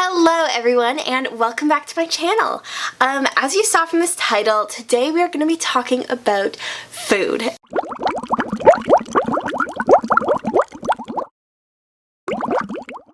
Hello everyone and welcome back to my channel. As you saw from this title, today we are going to be talking about food.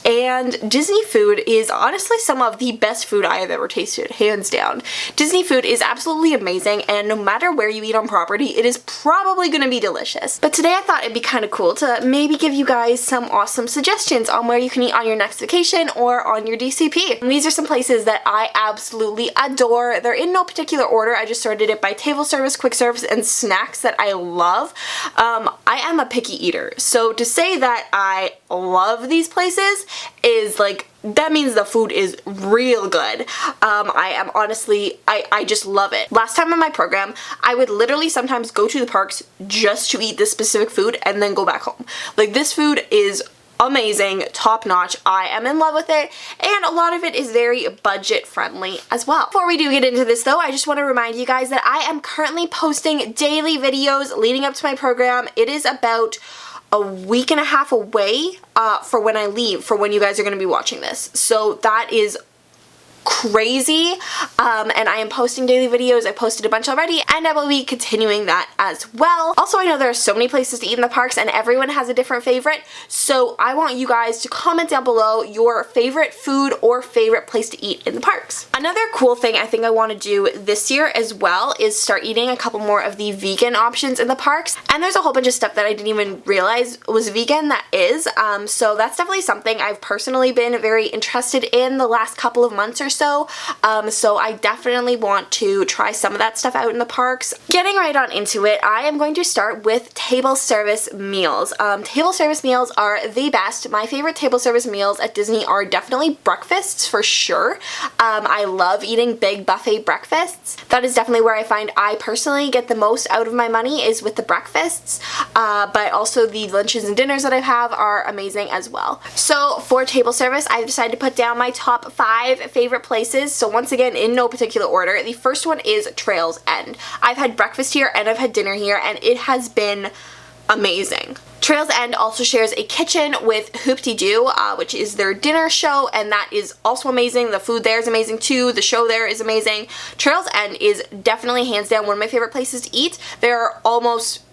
And Disney food is honestly some of the best food I have ever tasted, hands down. Disney food is absolutely amazing, and no matter where you eat on property, it is probably going to be delicious. But today I thought it'd be kind of cool to maybe give you guys some awesome suggestions on where you can eat on your next vacation or on your DCP. And these are some places that I absolutely adore. They're in no particular order. I just sorted it by table service, quick service, and snacks that I love. I am a picky eater, so to say that I love these places is like, that means the food is real good. I just love it. Last time on my program, I would literally sometimes go to the parks just to eat this specific food and then go back home. Like, this food is amazing, top notch. I am in love with it, and a lot of it is very budget friendly as well. Before we do get into this though, I just want to remind you guys that I am currently posting daily videos leading up to my program. It is about a week and a half away for when I leave, for when you guys are going to be watching this. So that is crazy, and I am posting daily videos. I posted a bunch already, and I will be continuing that as well. Also, I know there are so many places to eat in the parks, and everyone has a different favorite, so I want you guys to comment down below your favorite food or favorite place to eat in the parks. Another cool thing I think I want to do this year as well is start eating a couple more of the vegan options in the parks, and there's a whole bunch of stuff that I didn't even realize was vegan that is, so that's definitely something I've personally been very interested in the last couple of months or so I definitely want to try some of that stuff out in the parks. Getting right on into it, I am going to start with table service meals. Table service meals are the best. My favorite table service meals at Disney are definitely breakfasts for sure. I love eating big buffet breakfasts. That is definitely where I find I personally get the most out of my money, is with the breakfasts, but also the lunches and dinners that I have are amazing as well. So for table service, I've decided to put down my top 5 favorite places. So once again, in no particular order, the first one is Trails End. I've had breakfast here and I've had dinner here, and it has been amazing. Trails End also shares a kitchen with Hoop-Dee-Doo, which is their dinner show, and that is also amazing. The food there is amazing too. The show there is amazing. Trails End is definitely hands down one of my favorite places to eat. They're almost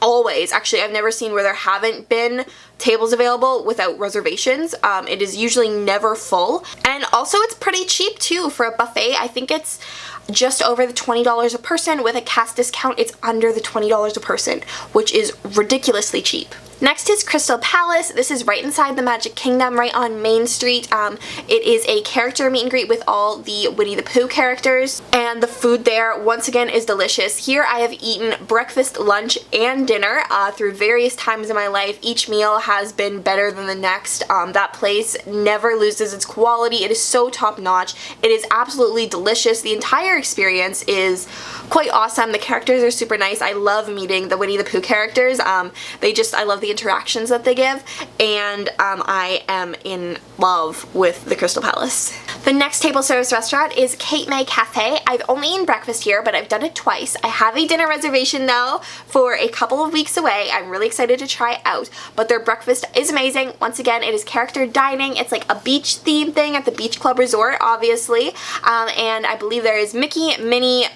always, actually, I've never seen where there haven't been tables available without reservations. It is usually never full, and also it's pretty cheap too for a buffet. I think it's just over the $20 a person. With a cast discount, it's under the $20 a person, which is ridiculously cheap. Next is Crystal Palace. This is right inside the Magic Kingdom, right on Main Street. It is a character meet and greet with all the Winnie the Pooh characters, and the food there, once again, is delicious. Here I have eaten breakfast, lunch, and dinner through various times in my life. Each meal has been better than the next. That place never loses its quality. It is so top-notch. It is absolutely delicious. The entire experience is quite awesome. The characters are super nice. I love meeting the Winnie the Pooh characters. I love the interactions that they give, and I am in love with the Crystal Palace. The next table service restaurant is Cate My Cafe. I've only eaten breakfast here, but I've done it twice. I have a dinner reservation though for a couple of weeks away. I'm really excited to try it out, but their breakfast is amazing. Once again, it is character dining. It's like a beach theme thing at the Beach Club Resort, obviously, and I believe there is Mickey, Minnie,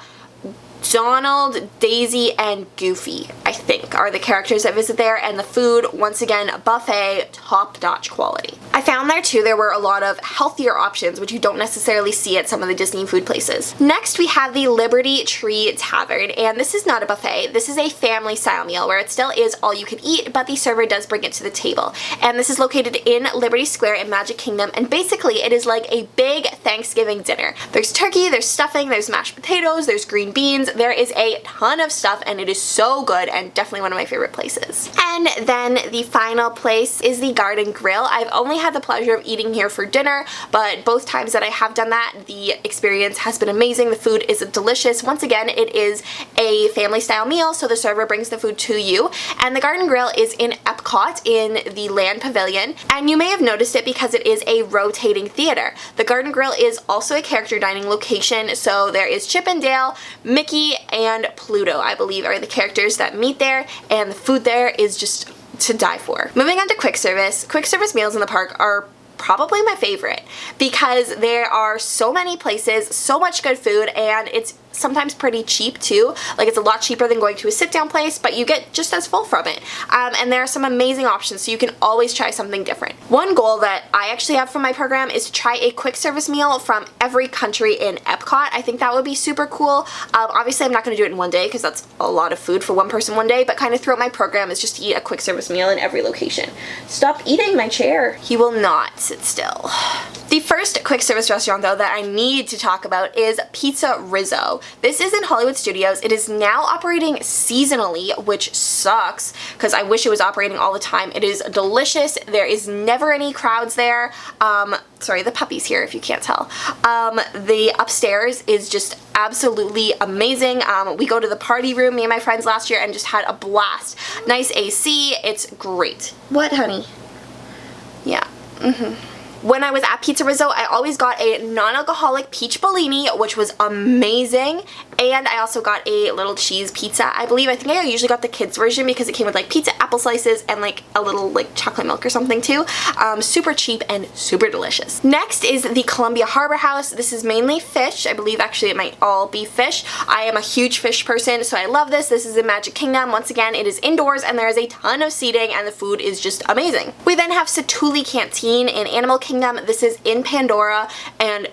Donald, Daisy, and Goofy, I think, are the characters that visit there, and the food, once again, buffet, top-notch quality. I found there too there were a lot of healthier options, which you don't necessarily see at some of the Disney food places. Next, we have the Liberty Tree Tavern, and this is not a buffet. This is a family-style meal where it still is all you can eat, but the server does bring it to the table. And this is located in Liberty Square in Magic Kingdom, and basically it is like a big Thanksgiving dinner. There's turkey, there's stuffing, there's mashed potatoes, there's green beans. There is a ton of stuff, and it is so good, and definitely one of my favorite places. And then the final place is the Garden Grill. I've only had the pleasure of eating here for dinner, but both times that I have done that, the experience has been amazing. The food is delicious. Once again, it is a family style meal, so the server brings the food to you, and the Garden Grill is in Epcot in the Land Pavilion, and you may have noticed it because it is a rotating theater. The Garden Grill is also a character dining location, so there is Chip and Dale, Mickey, and Pluto, I believe, are the characters that meet there, and the food there is just to die for. Moving on to quick service. Quick service meals in the park are probably my favorite because there are so many places, so much good food, and it's sometimes pretty cheap too. Like, it's a lot cheaper than going to a sit down place, but you get just as full from it. And there are some amazing options, so you can always try something different. One goal that I actually have from my program is to try a quick service meal from every country in Epcot. I think that would be super cool. Obviously I'm not going to do it in one day because that's a lot of food for one person one day, but kind of throughout my program is just to eat a quick service meal in every location. Stop eating my chair. He will not sit still. The first quick service restaurant though that I need to talk about is Pizza Rizzo. This is in Hollywood Studios. It is now operating seasonally, which sucks because I wish it was operating all the time. It is delicious. There is never any crowds there. Sorry, the puppy's here if you can't tell. The upstairs is just absolutely amazing. We go to the party room, me and my friends last year, and just had a blast. Nice AC. It's great. What, honey? Yeah. When I was at Pizza Rizzo, I always got a non-alcoholic peach Bellini, which was amazing, and I also got a little cheese pizza, I believe. I think I usually got the kids version because it came with like pizza, apple slices, and like a little like chocolate milk or something too. Super cheap and super delicious. Next is the Columbia Harbor House. This is mainly fish. I believe actually it might all be fish. I am a huge fish person, so I love this. This is in Magic Kingdom. Once again, it is indoors and there is a ton of seating and the food is just amazing. We then have Tooley Canteen in Animal Kingdom. This is in Pandora and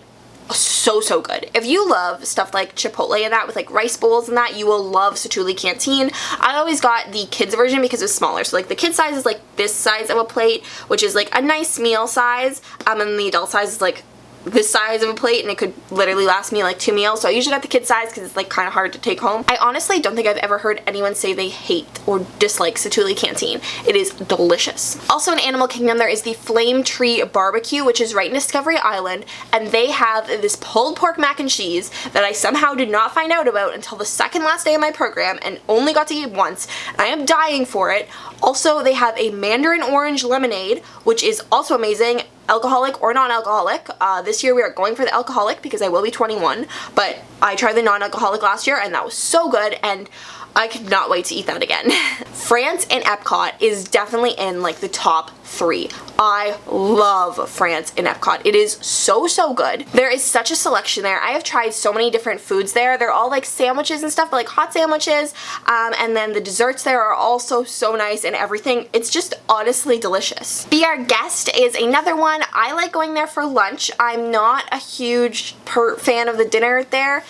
so good. If you love stuff like Chipotle and that with like rice bowls and that, you will love Tooley Canteen. I always got the kids version because it's smaller. So like the kid size is like this size of a plate, which is like a nice meal size, and the adult size is like this size of a plate, and it could literally last me like 2 meals. So I usually got the kid size because it's like kind of hard to take home. I honestly don't think I've ever heard anyone say they hate or dislike Tooley Canteen. It is delicious. Also in Animal Kingdom there is the Flame Tree Barbecue, which is right in Discovery Island, and they have this pulled pork mac and cheese that I somehow did not find out about until the second last day of my program and only got to eat once. I am dying for it. Also, they have a mandarin orange lemonade, which is also amazing. Alcoholic or non-alcoholic. This year we are going for the alcoholic because I will be 21, but I tried the non-alcoholic last year and that was so good, and I could not wait to eat that again. France and Epcot is definitely in like the top 3. I love France and Epcot. It is so good. There is such a selection there. I have tried so many different foods there. They're all like sandwiches and stuff, but like hot sandwiches, and then the desserts there are also so nice and everything. It's just honestly delicious. Be Our Guest is another one. I like going there for lunch. I'm not a huge fan of the dinner there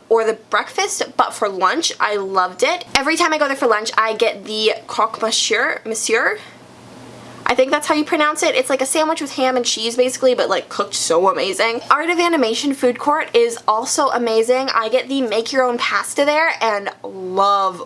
or the breakfast, but for lunch I loved it. Every time I go there for lunch I get the croque monsieur. I think that's how you pronounce it. It's like a sandwich with ham and cheese basically, but like cooked so amazing. Art of Animation food court is also amazing. I get the make your own pasta there and love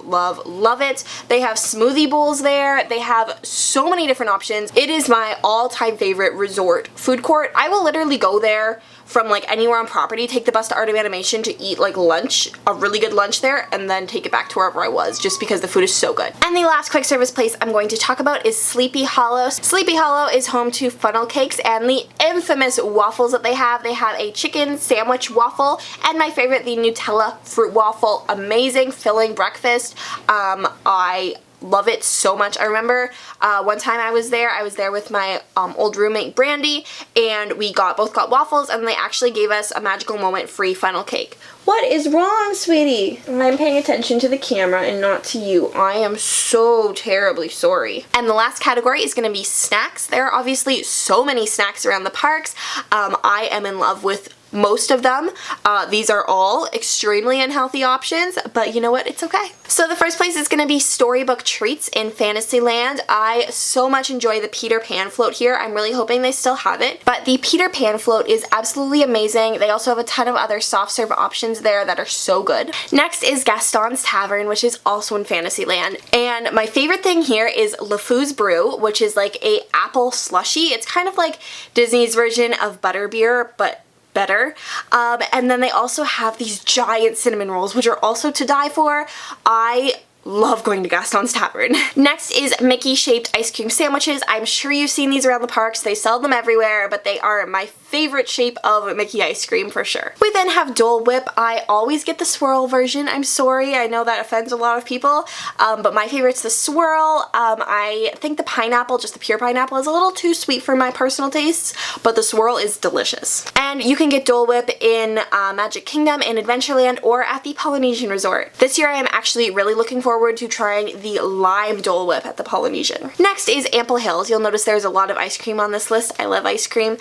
it. They have smoothie bowls there. They have so many different options. It is my all-time favorite resort food court. I will literally go there from like anywhere on property, take the bus to Art of Animation to eat like lunch, a really good lunch there, and then take it back to wherever I was just because the food is so good. And the last quick service place I'm going to talk about is Sleepy Hollow. Sleepy Hollow is home to funnel cakes and the infamous waffles that they have. They have a chicken sandwich waffle and my favorite, the Nutella fruit waffle. Amazing filling breakfast. I love it so much. I remember one time I was there with my old roommate Brandy, and we both got waffles, and they actually gave us a magical moment free funnel cake. What is wrong, sweetie? I'm paying attention to the camera and not to you. I am so terribly sorry. And the last category is going to be snacks. There are obviously so many snacks around the parks. I am in love with most of them. These are all extremely unhealthy options, but you know what? It's okay. So the first place is going to be Storybook Treats in Fantasyland. I so much enjoy the Peter Pan float here. I'm really hoping they still have it, but the Peter Pan float is absolutely amazing. They also have a ton of other soft serve options there that are so good. Next is Gaston's Tavern, which is also in Fantasyland, and my favorite thing here is LeFou's Brew, which is like a apple slushy. It's kind of like Disney's version of butterbeer, but better. And then they also have these giant cinnamon rolls, which are also to die for. I love going to Gaston's Tavern. Next is Mickey shaped ice cream sandwiches. I'm sure you've seen these around the parks. They sell them everywhere, but they are my favorite shape of Mickey ice cream for sure. We then have Dole Whip. I always get the swirl version. I'm sorry, I know that offends a lot of people, but my favorite's the swirl. I think the pineapple, just the pure pineapple, is a little too sweet for my personal tastes, but the swirl is delicious. And you can get Dole Whip in Magic Kingdom, in Adventureland, or at the Polynesian Resort. This year I am actually really looking forward to trying the lime Dole Whip at the Polynesian. Next is Ample Hills. You'll notice there's a lot of ice cream on this list. I love ice cream.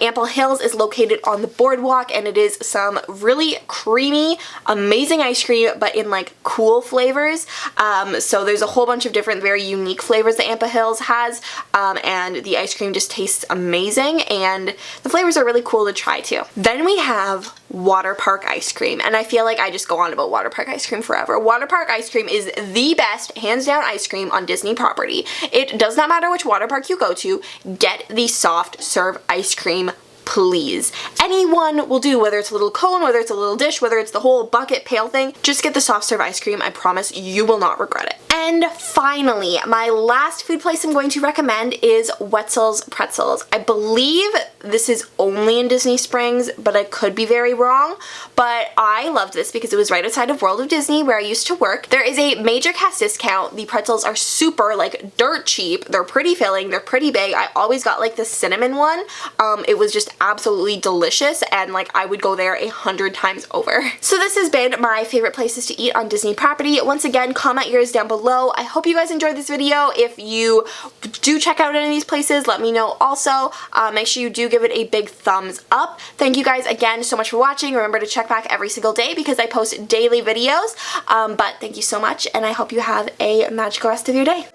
Ample Hills is located on the boardwalk, and it is some really creamy, amazing ice cream, but in like cool flavors. So there's a whole bunch of different very unique flavors that Ample Hills has, and the ice cream just tastes amazing, and the flavors are really cool to try too. Then we have water park ice cream, and I feel like I just go on about water park ice cream forever. Water park ice cream is the best, hands down, ice cream on Disney property. It does not matter which water park you go to, get the soft serve ice cream, please. Anyone will do, whether it's a little cone, whether it's a little dish, whether it's the whole bucket pail thing, just get the soft serve ice cream. I promise you will not regret it. And finally, my last food place I'm going to recommend is Wetzel's Pretzels. I believe this is only in Disney Springs, but I could be very wrong. But I loved this because it was right outside of World of Disney where I used to work. There is a major cast discount. The pretzels are super, like, dirt cheap. They're pretty filling. They're pretty big. I always got like the cinnamon one. It was just absolutely delicious, and like I would go there 100 times over. So this has been my favorite places to eat on Disney property. Once again, comment yours down below. I hope you guys enjoyed this video. If you do check out any of these places, let me know also. Make sure you do give it a big thumbs up. Thank you guys again so much for watching. Remember to check back every single day because I post daily videos. But thank you so much, and I hope you have a magical rest of your day.